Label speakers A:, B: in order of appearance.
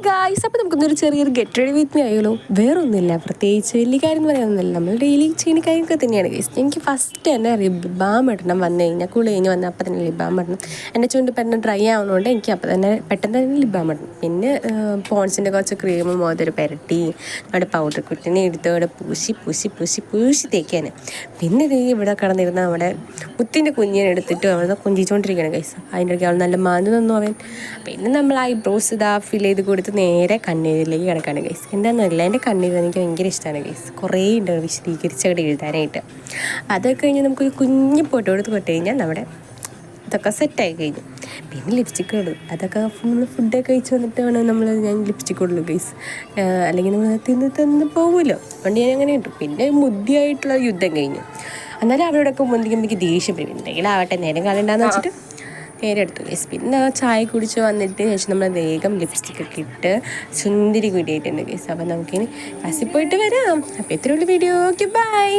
A: Guys, അപ്പോൾ നമുക്കൊന്നൊരു ചെറിയൊരു get ready with me ആയാലോ. വേറൊന്നുമില്ല, പ്രത്യേകിച്ച് വലിയ കാര്യം എന്ന് പറയാനൊന്നുമില്ല, നമ്മൾ ഡെയിലി ചെയ്യുന്ന കാര്യമൊക്കെ തന്നെയാണ് ഗൈസ്. എനിക്ക് ഫസ്റ്റ് തന്നെ ലിപ് ബാം ഇടണം. വന്നു കഴിഞ്ഞാൽ കുളി കഴിഞ്ഞ് വന്നാൽ അപ്പം തന്നെ ലിപ് ബാം ഇടണം. എൻ്റെ ചുണ്ട് പെട്ടെന്ന് ഡ്രൈ ആവുന്നതുകൊണ്ട് എനിക്ക് അപ്പം തന്നെ പെട്ടെന്ന് തന്നെ ലിപ് ബാം ഇടണം. പിന്നെ പോൺസിൻ്റെ കുറച്ച് ക്രീം മോതൊരു പുരട്ടി അവിടെ പൗഡർ കുട്ടിനെ എടുത്ത് അവിടെ പൂശി തേക്കാൻ. പിന്നെ ഇത് ഇവിടെ കിടന്നിരുന്ന അവിടെ മുത്തിൻ്റെ കുഞ്ഞിനെ എടുത്തിട്ട് അവിടെ കൊഞ്ചിച്ചുകൊണ്ടിരിക്കുകയാണ് ഗൈസ്. അതിൻ്റെ ഇടയ്ക്ക് അവൾ നല്ല മാന്തി തന്നു അവൻ. പിന്നെ നമ്മൾ ഐബ്രോസ് ഇതാ ഫിൽ ചെയ്ത് കൊടുത്ത് നേരെ കണ്ണീരിലേക്ക് കിടക്കാണ് ഗൈസ്. എന്താണെന്നല്ല, എൻ്റെ കണ്ണീർ എനിക്ക് ഭയങ്കര ഇഷ്ടമാണ് ഗൈസ്. കുറേ ഉണ്ട് വിശദീകരിച്ചവിടെ എഴുതാനായിട്ട്. അതൊക്കെ കഴിഞ്ഞ് നമുക്കൊരു കുഞ്ഞ് പൊട്ട് കൊടുത്ത് കൊട്ട് കഴിഞ്ഞാൽ നമ്മുടെ ഇതൊക്കെ സെറ്റായി കഴിഞ്ഞു. പിന്നെ ലിപ്സ്റ്റിക്ക് ഇടും. അതൊക്കെ നമ്മൾ ഫുഡൊക്കെ കഴിച്ച് വന്നിട്ടാണ് ഞാൻ ലിപ്സ്റ്റിക്ക് ഇടുള്ളൂ ഗൈസ്. അല്ലെങ്കിൽ നമ്മൾ തിന്ന് പോകുമല്ലോ, അതുകൊണ്ട് ഞാൻ അങ്ങനെ ഇട്ടു. പിന്നെ ബുദ്ധിയായിട്ടുള്ള യുദ്ധം കഴിഞ്ഞു. എന്നാലും അവരോടൊക്കെ മുന്തിക്കുമ്പോഴേക്ക് ദേഷ്യം വരും. എന്തെങ്കിലും ആവട്ടെ, നേരം കളയണ്ടെന്ന് വെച്ചിട്ട് നേരെ എടുത്തു ഗൈസ്. പിന്നെ ചായ കുടിച്ച് വന്നിട്ട് ശേഷം നമ്മൾ വേഗം ലിപ്സ്റ്റിക്കൊക്കെ ഇട്ട് സുന്ദരി കൂടിയായിട്ടുണ്ട് ഗൈസ്. അപ്പം നമുക്കിനി ക്ലാസ്സിൽ പോയിട്ട് വരാം. അപ്പോൾ ഇത്രയുള്ള വീഡിയോ. Okay, by.